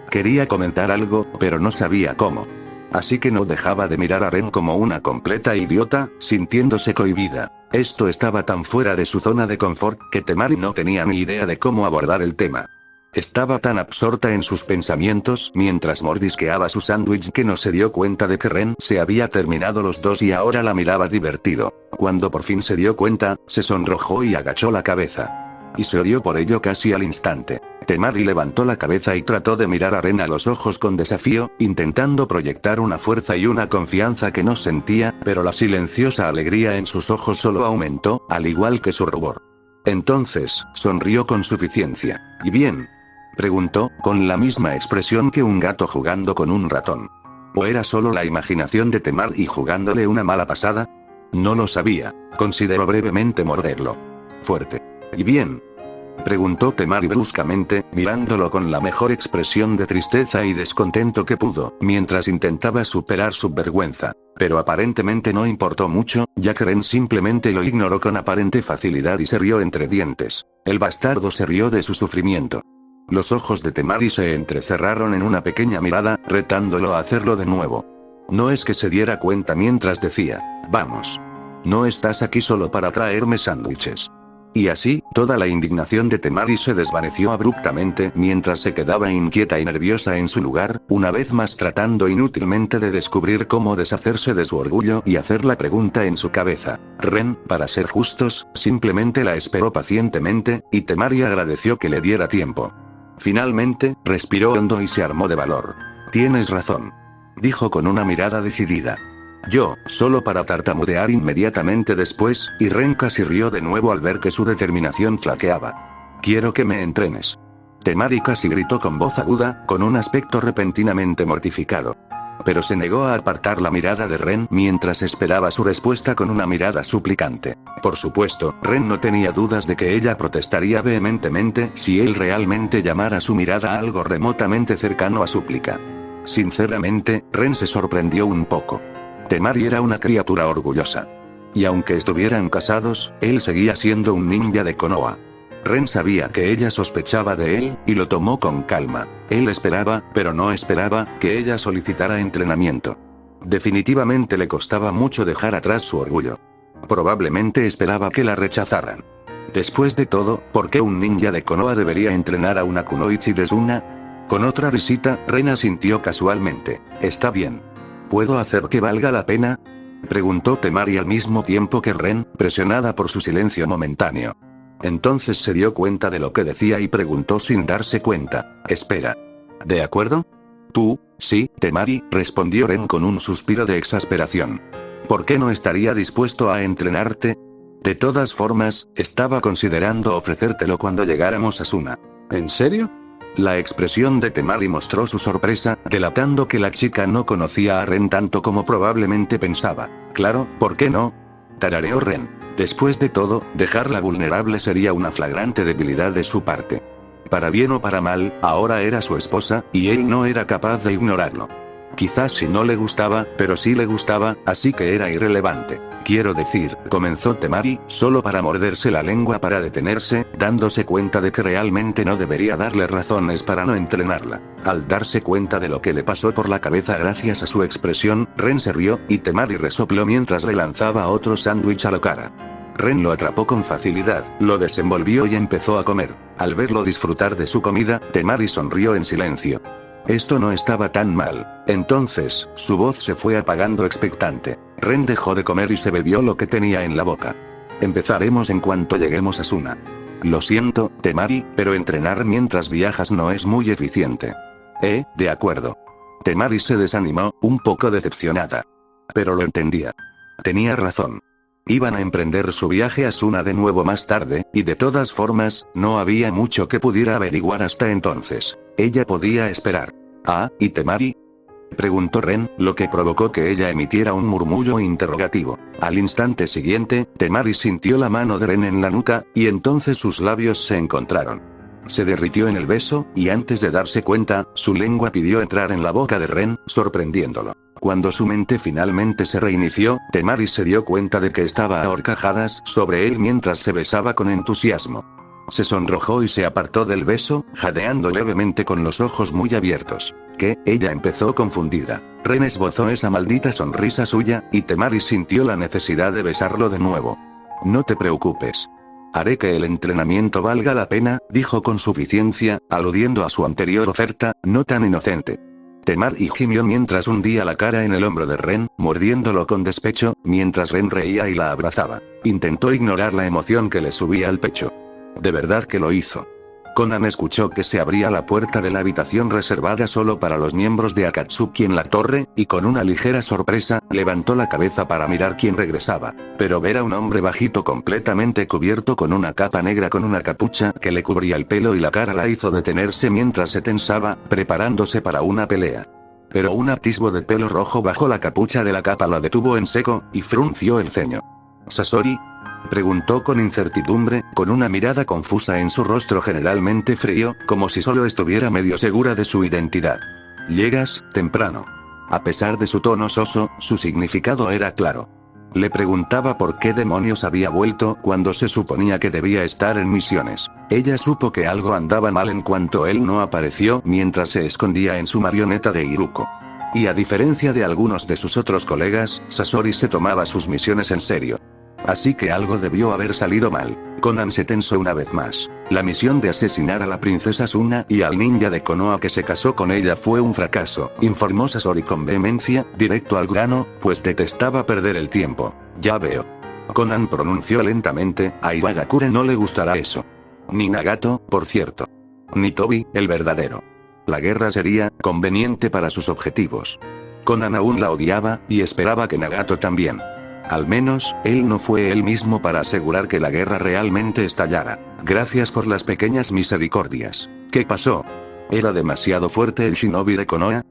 Quería comentar algo, pero no sabía cómo. Así que no dejaba de mirar a Ren como una completa idiota, sintiéndose cohibida. Esto estaba tan fuera de su zona de confort, que Temari no tenía ni idea de cómo abordar el tema. Estaba tan absorta en sus pensamientos mientras mordisqueaba su sándwich que no se dio cuenta de que Ren se había terminado los dos y ahora la miraba divertido. Cuando por fin se dio cuenta, se sonrojó y agachó la cabeza. Y se odió por ello casi al instante. Temari levantó la cabeza y trató de mirar a Ren a los ojos con desafío, intentando proyectar una fuerza y una confianza que no sentía, pero la silenciosa alegría en sus ojos solo aumentó, al igual que su rubor. Entonces, sonrió con suficiencia. ¿Y bien?, preguntó, con la misma expresión que un gato jugando con un ratón. ¿O era solo la imaginación de Temari jugándole una mala pasada? No lo sabía. Consideró brevemente morderlo. Fuerte. ¿Y bien?, preguntó Temari bruscamente, mirándolo con la mejor expresión de tristeza y descontento que pudo, mientras intentaba superar su vergüenza. Pero aparentemente no importó mucho, ya que Ren simplemente lo ignoró con aparente facilidad y se rió entre dientes. El bastardo se rió de su sufrimiento. Los ojos de Temari se entrecerraron en una pequeña mirada, retándolo a hacerlo de nuevo. No es que se diera cuenta mientras decía, vamos. No estás aquí solo para traerme sándwiches. Y así, toda la indignación de Temari se desvaneció abruptamente mientras se quedaba inquieta y nerviosa en su lugar, una vez más tratando inútilmente de descubrir cómo deshacerse de su orgullo y hacer la pregunta en su cabeza. Ren, para ser justos, simplemente la esperó pacientemente, y Temari agradeció que le diera tiempo. Finalmente, respiró hondo y se armó de valor. Tienes razón, dijo con una mirada decidida. Yo, solo para tartamudear inmediatamente después, y Ren casi rió de nuevo al ver que su determinación flaqueaba. Quiero que me entrenes. Temari casi gritó con voz aguda, con un aspecto repentinamente mortificado. Pero se negó a apartar la mirada de Ren mientras esperaba su respuesta con una mirada suplicante. Por supuesto, Ren no tenía dudas de que ella protestaría vehementemente si él realmente llamara su mirada algo remotamente cercano a súplica. Sinceramente, Ren se sorprendió un poco. Temari era una criatura orgullosa. Y aunque estuvieran casados, él seguía siendo un ninja de Konoha. Ren sabía que ella sospechaba de él, y lo tomó con calma. Él esperaba, pero no esperaba, que ella solicitara entrenamiento. Definitivamente le costaba mucho dejar atrás su orgullo. Probablemente esperaba que la rechazaran. Después de todo, ¿por qué un ninja de Konoha debería entrenar a una kunoichi de Suna? Con otra risita, Ren asintió casualmente. Está bien. ¿Puedo hacer que valga la pena? Preguntó Temari al mismo tiempo que Ren, presionada por su silencio momentáneo. Entonces se dio cuenta de lo que decía y preguntó sin darse cuenta. Espera. ¿De acuerdo? Tú, sí, Temari, respondió Ren con un suspiro de exasperación. ¿Por qué no estaría dispuesto a entrenarte? De todas formas, estaba considerando ofrecértelo cuando llegáramos a Suna. ¿En serio? La expresión de Temari mostró su sorpresa, delatando que la chica no conocía a Ren tanto como probablemente pensaba. Claro, ¿por qué no? Tarareó Ren. Después de todo, dejarla vulnerable sería una flagrante debilidad de su parte. Para bien o para mal, ahora era su esposa, y él no era capaz de ignorarlo. Quizás si no le gustaba, pero sí le gustaba, así que era irrelevante. Quiero decir, comenzó Temari, solo para morderse la lengua para detenerse, dándose cuenta de que realmente no debería darle razones para no entrenarla. Al darse cuenta de lo que le pasó por la cabeza gracias a su expresión, Ren se rió, y Temari resopló mientras le lanzaba otro sándwich a la cara. Ren lo atrapó con facilidad, lo desenvolvió y empezó a comer. Al verlo disfrutar de su comida, Temari sonrió en silencio. Esto no estaba tan mal. Entonces, su voz se fue apagando expectante. Ren dejó de comer y se bebió lo que tenía en la boca. Empezaremos en cuanto lleguemos a Suna. Lo siento, Temari, pero entrenar mientras viajas no es muy eficiente. De acuerdo. Temari se desanimó, un poco decepcionada. Pero lo entendía. Tenía razón. Iban a emprender su viaje a Suna de nuevo más tarde, y de todas formas, no había mucho que pudiera averiguar hasta entonces. Ella podía esperar. ¿Ah, y Temari? Preguntó Ren, lo que provocó que ella emitiera un murmullo interrogativo. Al instante siguiente, Temari sintió la mano de Ren en la nuca, y entonces sus labios se encontraron. Se derritió en el beso, y antes de darse cuenta, su lengua pidió entrar en la boca de Ren, sorprendiéndolo. Cuando su mente finalmente se reinició, Temari se dio cuenta de que estaba a horcajadas sobre él mientras se besaba con entusiasmo. Se sonrojó y se apartó del beso, jadeando levemente con los ojos muy abiertos. ¿Qué? Ella empezó confundida. Ren esbozó esa maldita sonrisa suya, y Temari sintió la necesidad de besarlo de nuevo. No te preocupes. Haré que el entrenamiento valga la pena, dijo con suficiencia, aludiendo a su anterior oferta, no tan inocente. Temari gimió mientras hundía la cara en el hombro de Ren, mordiéndolo con despecho, mientras Ren reía y la abrazaba. Intentó ignorar la emoción que le subía al pecho. De verdad que lo hizo. Conan escuchó que se abría la puerta de la habitación reservada solo para los miembros de Akatsuki en la torre, y con una ligera sorpresa, levantó la cabeza para mirar quién regresaba. Pero ver a un hombre bajito completamente cubierto con una capa negra con una capucha que le cubría el pelo y la cara la hizo detenerse mientras se tensaba, preparándose para una pelea. Pero un atisbo de pelo rojo bajo la capucha de la capa la detuvo en seco, y frunció el ceño. ¿Sasori? Preguntó con incertidumbre, con una mirada confusa en su rostro generalmente frío, como si solo estuviera medio segura de su identidad. Llegas, temprano. A pesar de su tono soso, su significado era claro. Le preguntaba por qué demonios había vuelto cuando se suponía que debía estar en misiones. Ella supo que algo andaba mal en cuanto él no apareció mientras se escondía en su marioneta de Iruko. Y a diferencia de algunos de sus otros colegas, Sasori se tomaba sus misiones en serio. Así que algo debió haber salido mal. Conan se tensó una vez más. La misión de asesinar a la princesa Suna y al ninja de Konoha que se casó con ella fue un fracaso, informó Sasori con vehemencia, directo al grano, pues detestaba perder el tiempo. Ya veo. Conan pronunció lentamente, a Iwagakure no le gustará eso. Ni Nagato, por cierto. Ni Tobi, el verdadero. La guerra sería conveniente para sus objetivos. Konan aún la odiaba, y esperaba que Nagato también. Al menos, él no fue él mismo para asegurar que la guerra realmente estallara. Gracias por las pequeñas misericordias. ¿Qué pasó? ¿Era demasiado fuerte el shinobi de Konoha?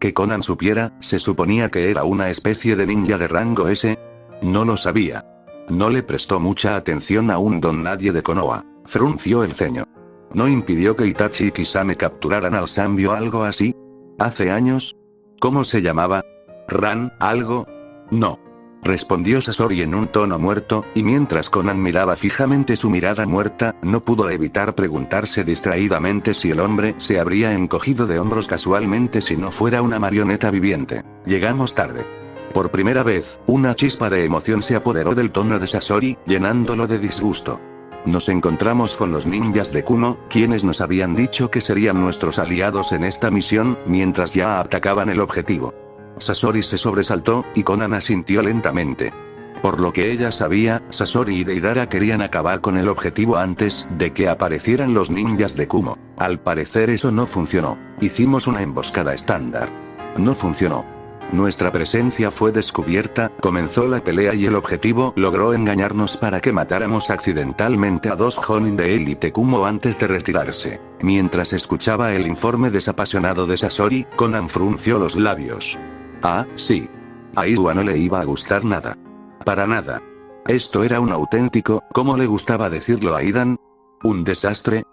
Que Konan supiera, se suponía que era una especie de ninja de rango S. No lo sabía. No le prestó mucha atención a un don nadie de Konoha. Frunció el ceño. ¿No impidió que Itachi y Kisame capturaran al Sanbyo o algo así? ¿Hace años? ¿Cómo se llamaba? ¿Ran, algo? No. Respondió Sasori en un tono muerto, y mientras Konan miraba fijamente su mirada muerta, no pudo evitar preguntarse distraídamente si el hombre se habría encogido de hombros casualmente si no fuera una marioneta viviente. Llegamos tarde. Por primera vez, una chispa de emoción se apoderó del tono de Sasori, llenándolo de disgusto. Nos encontramos con los ninjas de Kumo, quienes nos habían dicho que serían nuestros aliados en esta misión, mientras ya atacaban el objetivo. Sasori se sobresaltó, y Konan asintió lentamente. Por lo que ella sabía, Sasori y Deidara querían acabar con el objetivo antes de que aparecieran los ninjas de Kumo. Al parecer eso no funcionó. Hicimos una emboscada estándar. No funcionó. Nuestra presencia fue descubierta, comenzó la pelea y el objetivo logró engañarnos para que matáramos accidentalmente a 2 Jonin de élite Kumo antes de retirarse. Mientras escuchaba el informe desapasionado de Sasori, Konan frunció los labios. Ah, sí. A Iwa no le iba a gustar nada. Para nada. Esto era un auténtico, ¿cómo le gustaba decirlo a Idan? ¿Un desastre?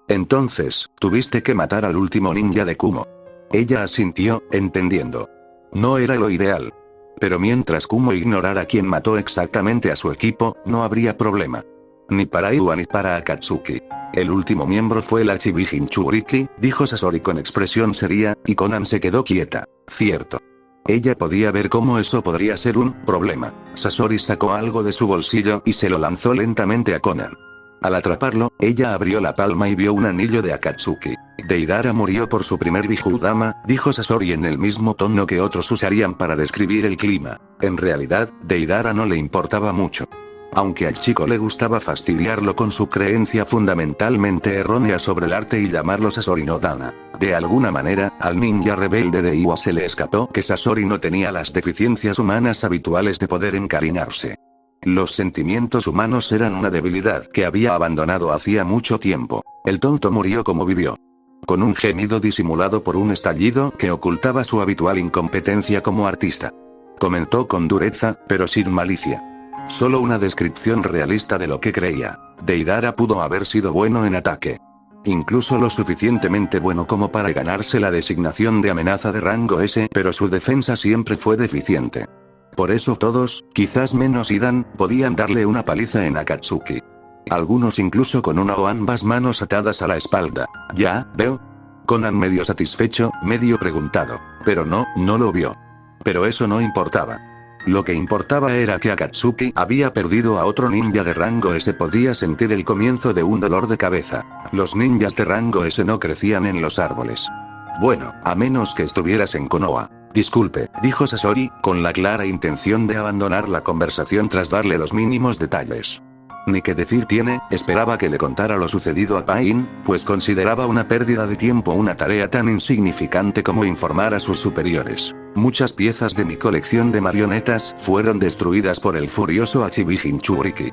Entonces, tuviste que matar al último ninja de Kumo. Ella asintió, entendiendo. No era lo ideal. Pero mientras Kumo ignorara quién mató exactamente a su equipo, no habría problema. Ni para Iwa ni para Akatsuki. El último miembro fue la Chibi Jinchuriki, dijo Sasori con expresión seria, y Konan se quedó quieta. Cierto. Ella podía ver cómo eso podría ser un problema. Sasori sacó algo de su bolsillo y se lo lanzó lentamente a Konan. Al atraparlo, ella abrió la palma y vio un anillo de Akatsuki. Deidara murió por su primer Bijudama, dijo Sasori en el mismo tono que otros usarían para describir el clima. En realidad, Deidara no le importaba mucho. Aunque al chico le gustaba fastidiarlo con su creencia fundamentalmente errónea sobre el arte y llamarlo Sasori no Dana. De alguna manera, al ninja rebelde de Iwa se le escapó que Sasori no tenía las deficiencias humanas habituales de poder encariñarse. Los sentimientos humanos eran una debilidad que había abandonado hacía mucho tiempo. El tonto murió como vivió. Con un gemido disimulado por un estallido que ocultaba su habitual incompetencia como artista. Comentó con dureza, pero sin malicia. Solo una descripción realista de lo que creía. Deidara pudo haber sido bueno en ataque. Incluso lo suficientemente bueno como para ganarse la designación de amenaza de rango S, pero su defensa siempre fue deficiente. Por eso todos, quizás menos Idan, podían darle una paliza en Akatsuki. Algunos incluso con una o ambas manos atadas a la espalda. ¿Ya, veo? Konan medio satisfecho, medio preguntado. Pero no lo vio. Pero eso no importaba. Lo que importaba era que Akatsuki había perdido a otro ninja de rango S. Podía sentir el comienzo de un dolor de cabeza. Los ninjas de rango S no crecían en los árboles. Bueno, a menos que estuvieras en Konoha. Disculpe, dijo Sasori, con la clara intención de abandonar la conversación tras darle los mínimos detalles. Ni qué decir tiene, esperaba que le contara lo sucedido a Pain, pues consideraba una pérdida de tiempo una tarea tan insignificante como informar a sus superiores. Muchas piezas de mi colección de marionetas fueron destruidas por el furioso Achibi Jinchuriki.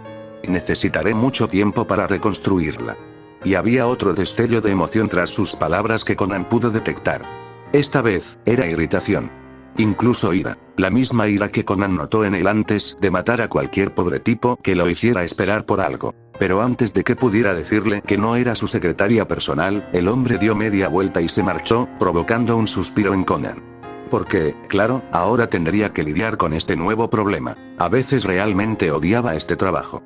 Necesitaré mucho tiempo para reconstruirla. Y había otro destello de emoción tras sus palabras que Konan pudo detectar. Esta vez, era irritación. Incluso ira. La misma ira que Konan notó en él antes de matar a cualquier pobre tipo que lo hiciera esperar por algo. Pero antes de que pudiera decirle que no era su secretaria personal, el hombre dio media vuelta y se marchó, provocando un suspiro en Konan. Porque, claro, ahora tendría que lidiar con este nuevo problema. A veces realmente odiaba este trabajo.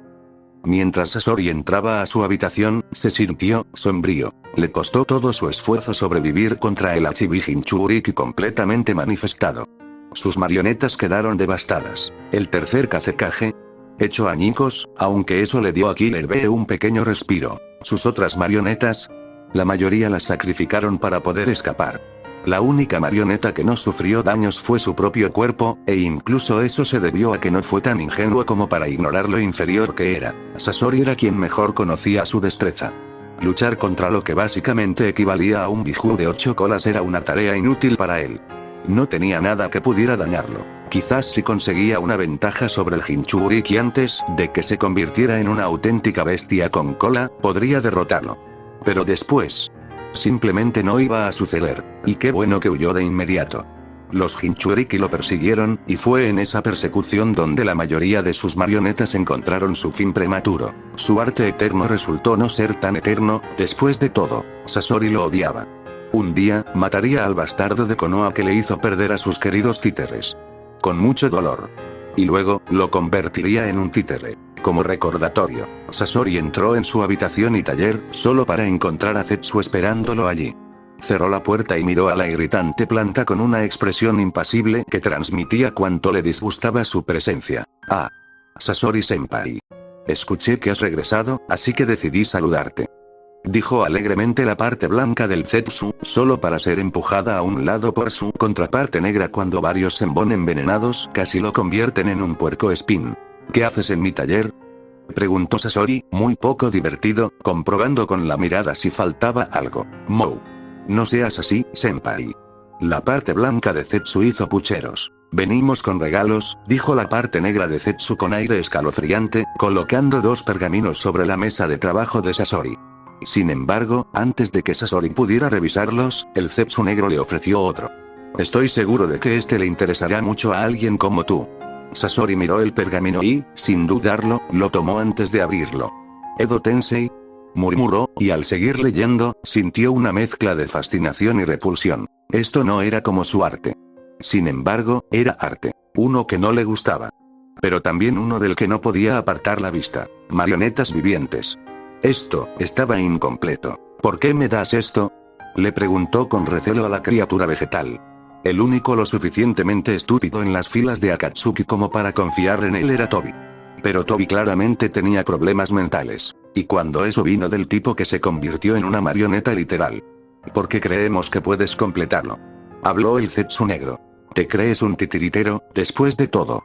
Mientras Sasori entraba a su habitación, se sintió sombrío. Le costó todo su esfuerzo sobrevivir contra el Achibi Jinchuriki completamente manifestado. Sus marionetas quedaron devastadas. El tercer Kazekage, hecho añicos, aunque eso le dio a Killer Bee un pequeño respiro. Sus otras marionetas, la mayoría las sacrificaron para poder escapar. La única marioneta que no sufrió daños fue su propio cuerpo, e incluso eso se debió a que no fue tan ingenuo como para ignorar lo inferior que era. Sasori era quien mejor conocía su destreza. Luchar contra lo que básicamente equivalía a un biju de 8 colas era una tarea inútil para él. No tenía nada que pudiera dañarlo. Quizás si conseguía una ventaja sobre el Jinchuriki antes de que se convirtiera en una auténtica bestia con cola, podría derrotarlo. Pero después, simplemente no iba a suceder, y qué bueno que huyó de inmediato. Los Jinchuriki lo persiguieron, y fue en esa persecución donde la mayoría de sus marionetas encontraron su fin prematuro. Su arte eterno resultó no ser tan eterno. Después de todo, Sasori lo odiaba. Un día, mataría al bastardo de Konoha que le hizo perder a sus queridos títeres. Con mucho dolor. Y luego, lo convertiría en un títere. Como recordatorio, Sasori entró en su habitación y taller, solo para encontrar a Zetsu esperándolo allí. Cerró la puerta y miró a la irritante planta con una expresión impasible que transmitía cuánto le disgustaba su presencia. Ah. Sasori-senpai. Escuché que has regresado, así que decidí saludarte. Dijo alegremente la parte blanca del Zetsu, solo para ser empujada a un lado por su contraparte negra cuando varios senbon envenenados casi lo convierten en un puercoespín. ¿Qué haces en mi taller?, preguntó Sasori, muy poco divertido, comprobando con la mirada si faltaba algo. Mou. No seas así, senpai. La parte blanca de Zetsu hizo pucheros. Venimos con regalos, dijo la parte negra de Zetsu con aire escalofriante, colocando 2 pergaminos sobre la mesa de trabajo de Sasori. Sin embargo, antes de que Sasori pudiera revisarlos, el Zetsu negro le ofreció otro. Estoy seguro de que este le interesará mucho a alguien como tú. Sasori miró el pergamino y, sin dudarlo, lo tomó antes de abrirlo. Edo Tensei, murmuró, y al seguir leyendo, sintió una mezcla de fascinación y repulsión. Esto no era como su arte. Sin embargo, era arte. Uno que no le gustaba. Pero también uno del que no podía apartar la vista. Marionetas vivientes. Esto estaba incompleto. ¿Por qué me das esto?, le preguntó con recelo a la criatura vegetal. El único lo suficientemente estúpido en las filas de Akatsuki como para confiar en él era Tobi. Pero Tobi claramente tenía problemas mentales. Y cuando eso vino del tipo que se convirtió en una marioneta literal. ¿Por qué creemos que puedes completarlo?, habló el Zetsu negro. ¿Te crees un titiritero, después de todo?,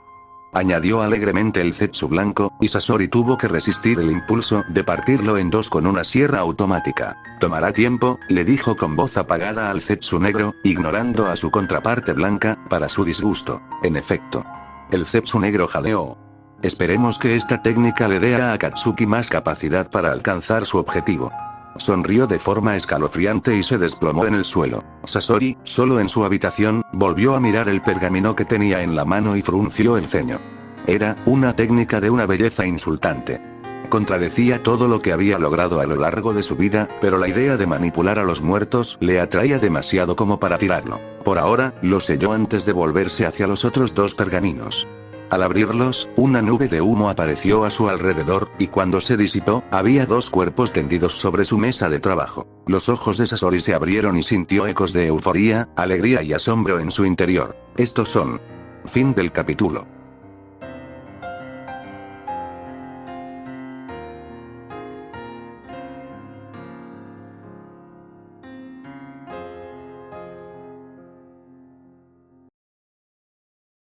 añadió alegremente el Zetsu blanco, y Sasori tuvo que resistir el impulso de partirlo en 2 con una sierra automática. Tomará tiempo, le dijo con voz apagada al Zetsu negro, ignorando a su contraparte blanca, para su disgusto. En efecto. El Zetsu negro jadeó. Esperemos que esta técnica le dé a Akatsuki más capacidad para alcanzar su objetivo. Sonrió de forma escalofriante y se desplomó en el suelo. Sasori, solo en su habitación, volvió a mirar el pergamino que tenía en la mano y frunció el ceño. Era una técnica de una belleza insultante. Contradecía todo lo que había logrado a lo largo de su vida, pero la idea de manipular a los muertos le atraía demasiado como para tirarlo. Por ahora, lo selló antes de volverse hacia los otros 2 pergaminos. Al abrirlos, una nube de humo apareció a su alrededor, y cuando se disipó, había 2 cuerpos tendidos sobre su mesa de trabajo. Los ojos de Sasori se abrieron y sintió ecos de euforía, alegría y asombro en su interior. Estos son. Fin del capítulo.